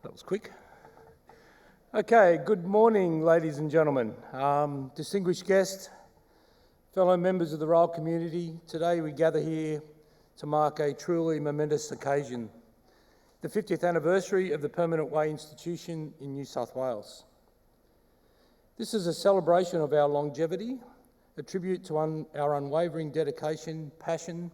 That was quick. Okay, good morning, ladies and gentlemen. Distinguished guests, fellow members of the rail community, today we gather here to mark a truly momentous occasion, the 50th anniversary of the Permanent Way Institution in New South Wales. This is a celebration of our longevity, a tribute to our unwavering dedication, passion,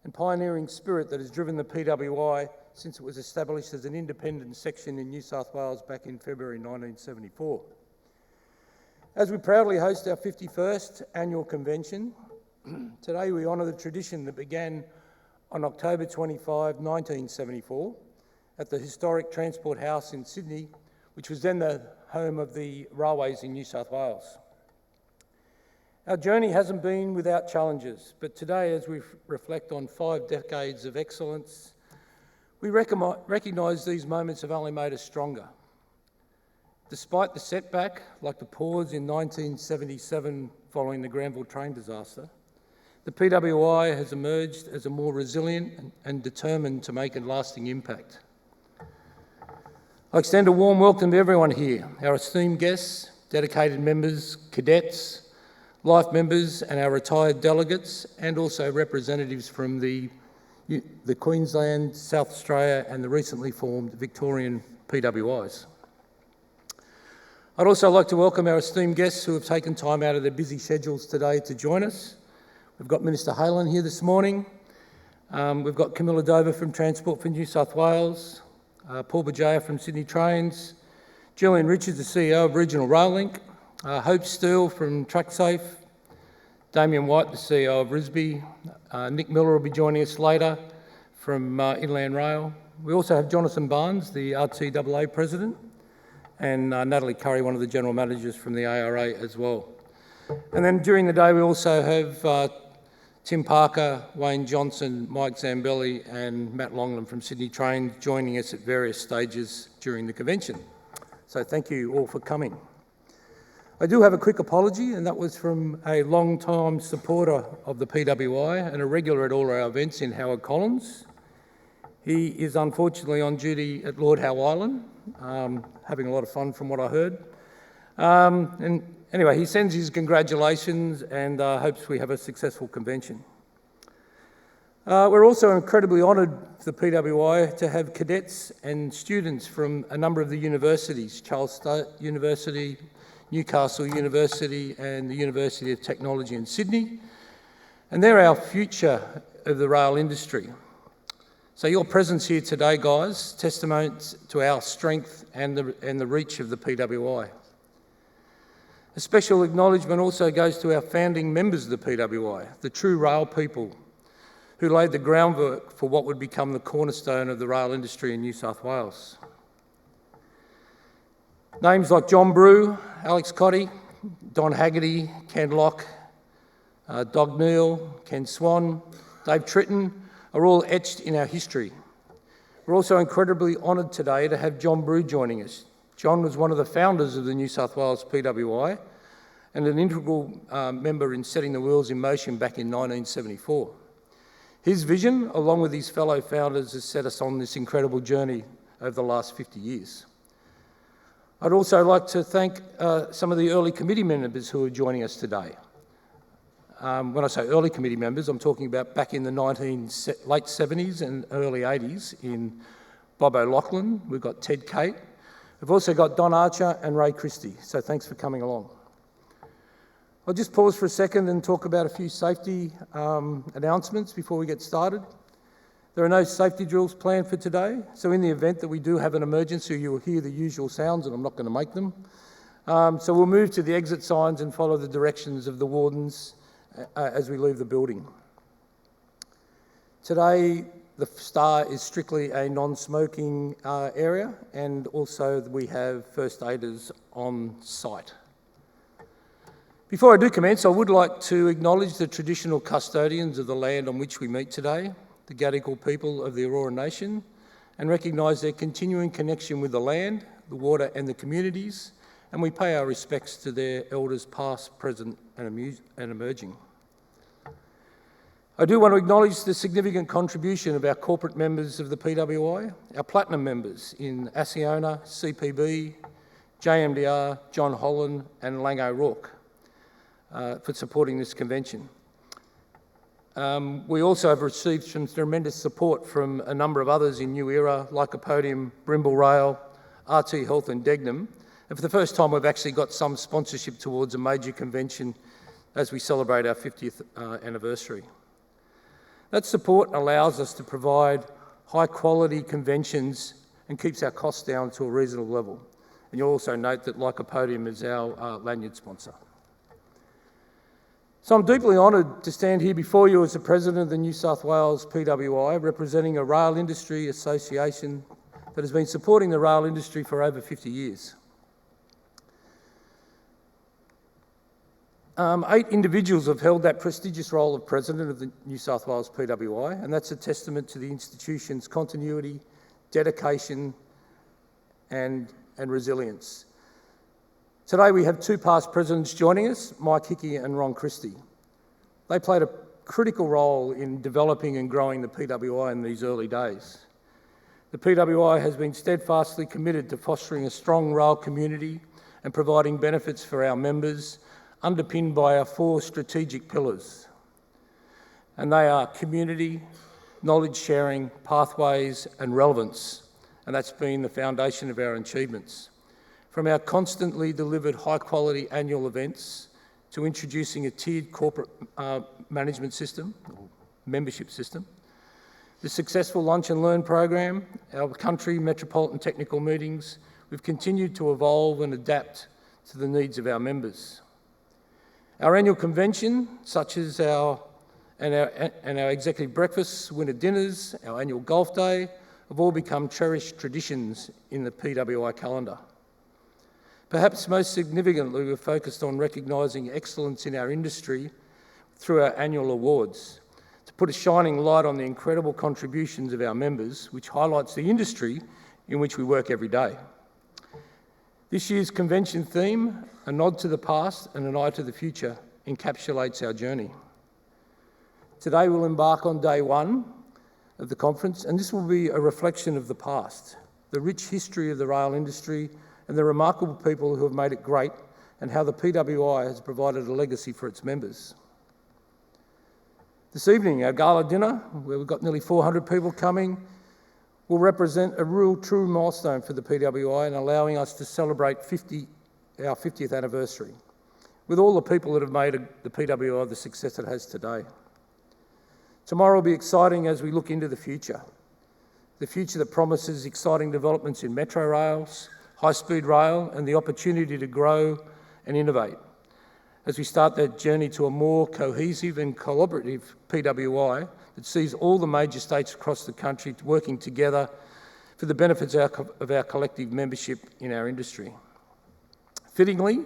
and pioneering spirit that has driven the PWI since it was established as an independent section in New South Wales back in February 1974. As we proudly host our 51st annual convention, today we honour the tradition that began on October 25, 1974, at the historic Transport House in Sydney, which was then the home of the railways in New South Wales. Our journey hasn't been without challenges, but today, as we reflect on 5 decades of excellence, we recognise these moments have only made us stronger. Despite the setback, like the pause in 1977 following the Granville train disaster, the PWI has emerged as a more resilient and determined to make a lasting impact. I extend a warm welcome to everyone here, our esteemed guests, dedicated members, cadets, life members and our retired delegates, and also representatives from the Queensland, South Australia and the recently formed Victorian PWIs. I'd also like to welcome our esteemed guests who have taken time out of their busy schedules today to join us. We've got Minister Halen here this morning. We've got Camilla Dover from Transport for New South Wales, Paul Bajaya from Sydney Trains, Julian Richards, the CEO of Regional Rail Link, Hope Steele from TrackSafe, Damien White, the CEO of RISB, Nick Miller will be joining us later from Inland Rail. We also have Jonathan Barnes, the RTAA President, and Natalie Curry, one of the General Managers from the ARA as well. And then during the day we also have Tim Parker, Wayne Johnson, Mike Zambelli and Matt Longland from Sydney Trains joining us at various stages during the convention. So thank you all for coming. I do have a quick apology, and that was from a long-time supporter of the PWI and a regular at all our events in Howard Collins. He is unfortunately on duty at Lord Howe Island, having a lot of fun from what I heard. And anyway, he sends his congratulations and hopes we have a successful convention. We're also incredibly honoured for the PWI to have cadets and students from a number of the universities, Charles Sturt University, Newcastle University and the University of Technology in Sydney, and they're our future of the rail industry. So your presence here today, guys, testaments to our strength and the reach of the PWI. A special acknowledgement also goes to our founding members of the PWI, the true rail people, who laid the groundwork for what would become the cornerstone of the rail industry in New South Wales. Names like John Brew, Alex Cotty, Don Haggerty, Ken Locke, Doug Neal, Ken Swan, Dave Tritton are all etched in our history. We're also incredibly honoured today to have John Brew joining us. John was one of the founders of the New South Wales PWI and an integral member in setting the wheels in motion back in 1974. His vision, along with his fellow founders, has set us on this incredible journey over the last 50 years. I'd also like to thank some of the early committee members who are joining us today. When I say early committee members, I'm talking about back in the late 70s and early 80s in Bob O'Loughlin. We've got Ted Kate. We've also got Don Archer and Ray Christie, so thanks for coming along. I'll just pause for a second and talk about a few safety announcements before we get started. There are no safety drills planned for today, so in the event that we do have an emergency, you will hear the usual sounds, and I'm not going to make them. So we'll move to the exit signs and follow the directions of the wardens as we leave the building. Today, the Star is strictly a non-smoking area, and also we have first aiders on site. Before I do commence, I would like to acknowledge the traditional custodians of the land on which we meet today, the Gadigal people of the Aurora Nation, and recognise their continuing connection with the land, the water and the communities, and we pay our respects to their elders past, present and emerging. I do want to acknowledge the significant contribution of our corporate members of the PWI, our platinum members in Asiona, CPB, JMDR, John Holland and Lang O'Rourke for supporting this convention. We also have received some tremendous support from a number of others in New Era, Lycopodium, Brimble Rail, RT Health and Degnum. And for the first time, we've actually got some sponsorship towards a major convention as we celebrate our 50th anniversary. That support allows us to provide high-quality conventions and keeps our costs down to a reasonable level. And you'll also note that Lycopodium is our lanyard sponsor. So I'm deeply honoured to stand here before you as the President of the New South Wales PWI, representing a rail industry association that has been supporting the rail industry for over 50 years. 8 individuals have held that prestigious role of President of the New South Wales PWI, and that's a testament to the institution's continuity, dedication and resilience. Today we have 2 past presidents joining us, Mike Hickey and Ron Christie. They played a critical role in developing and growing the PWI in these early days. The PWI has been steadfastly committed to fostering a strong rail community and providing benefits for our members, underpinned by our 4 strategic pillars. And they are community, knowledge sharing, pathways and relevance. And that's been the foundation of our achievements. From our constantly delivered high-quality annual events to introducing a tiered corporate management system, or membership system, the successful Lunch and Learn program, our country metropolitan technical meetings, we've continued to evolve and adapt to the needs of our members. Our annual convention, such as our executive breakfasts, winter dinners, our annual golf day, have all become cherished traditions in the PWI calendar. Perhaps most significantly, we're focused on recognising excellence in our industry through our annual awards, to put a shining light on the incredible contributions of our members, which highlights the industry in which we work every day. This year's convention theme, a nod to the past and an eye to the future, encapsulates our journey. Today we'll embark on day 1 of the conference, and this will be a reflection of the past, the rich history of the rail industry and the remarkable people who have made it great, and how the PWI has provided a legacy for its members. This evening, our gala dinner, where we've got nearly 400 people coming, will represent a real true milestone for the PWI and allowing us to celebrate our 50th anniversary with all the people that have made the PWI the success it has today. Tomorrow will be exciting as we look into the future that promises exciting developments in metro rails, high-speed rail and the opportunity to grow and innovate as we start that journey to a more cohesive and collaborative PWI that sees all the major states across the country working together for the benefits of our collective membership in our industry. Fittingly,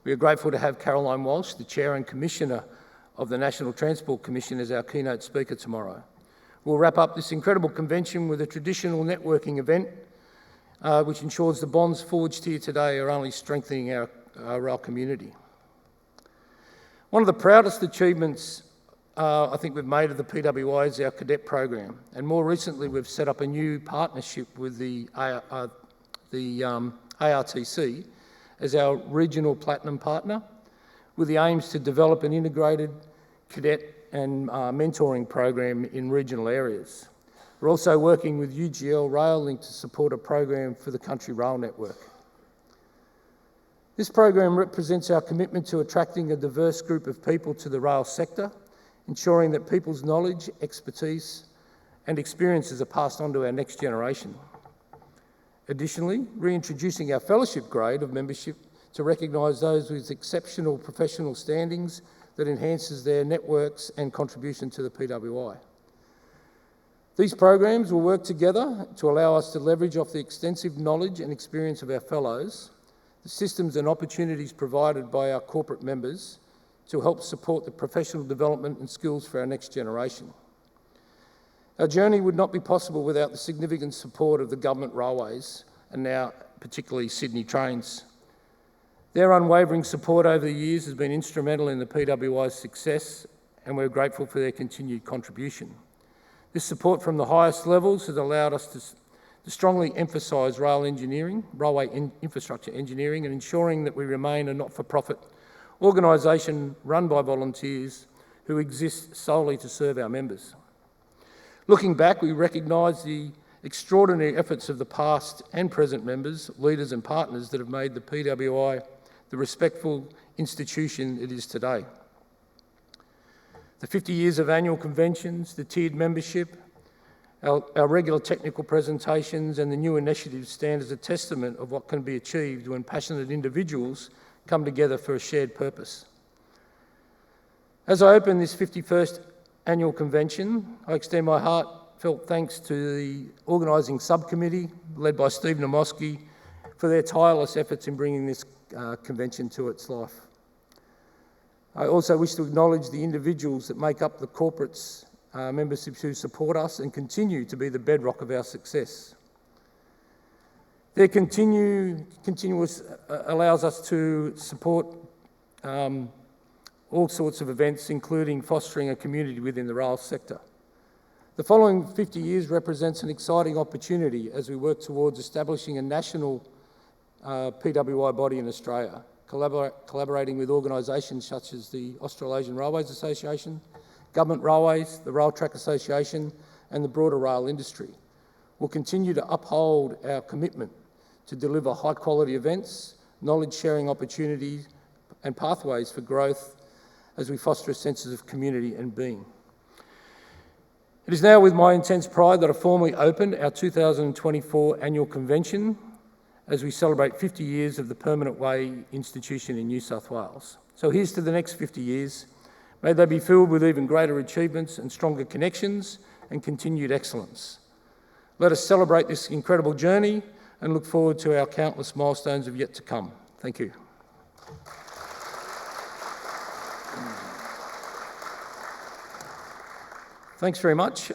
we are grateful to have Caroline Walsh, the Chair and Commissioner of the National Transport Commission, as our keynote speaker tomorrow. We'll wrap up this incredible convention with a traditional networking event which ensures the bonds forged here today are only strengthening our rail community. One of the proudest achievements I think we've made of the PWI is our cadet program, and more recently we've set up a new partnership with the ARTC as our regional platinum partner, with the aims to develop an integrated cadet and mentoring program in regional areas. We're also working with UGL RailLink to support a program for the country rail network. This program represents our commitment to attracting a diverse group of people to the rail sector, ensuring that people's knowledge, expertise and experiences are passed on to our next generation. Additionally, reintroducing our fellowship grade of membership to recognise those with exceptional professional standings that enhances their networks and contribution to the PWI. These programs will work together to allow us to leverage off the extensive knowledge and experience of our fellows, the systems and opportunities provided by our corporate members to help support the professional development and skills for our next generation. Our journey would not be possible without the significant support of the government railways and now particularly Sydney Trains. Their unwavering support over the years has been instrumental in the PWI's success and we're grateful for their continued contribution. This support from the highest levels has allowed us to strongly emphasise railway infrastructure engineering and ensuring that we remain a not-for-profit organisation run by volunteers who exist solely to serve our members. Looking back, we recognise the extraordinary efforts of the past and present members, leaders and partners that have made the PWI the respectful institution it is today. The 50 years of annual conventions, the tiered membership, our regular technical presentations and the new initiatives stand as a testament of what can be achieved when passionate individuals come together for a shared purpose. As I open this 51st annual convention, I extend my heartfelt thanks to the organising subcommittee, led by Steve Namoski, for their tireless efforts in bringing this convention to its life. I also wish to acknowledge the individuals that make up the corporates memberships who support us and continue to be the bedrock of our success. Their continuous allows us to support all sorts of events, including fostering a community within the rail sector. The following 50 years represents an exciting opportunity as we work towards establishing a national PWI body in Australia, collaborating with organisations such as the Australasian Railways Association, Government Railways, the Rail Track Association and the broader rail industry. We'll continue to uphold our commitment to deliver high-quality events, knowledge-sharing opportunities and pathways for growth as we foster a sense of community and being. It is now with my intense pride that I formally open our 2024 annual convention as we celebrate 50 years of the Permanent Way institution in New South Wales. So here's to the next 50 years. May they be filled with even greater achievements and stronger connections and continued excellence. Let us celebrate this incredible journey and look forward to our countless milestones of yet to come. Thank you. Thanks very much.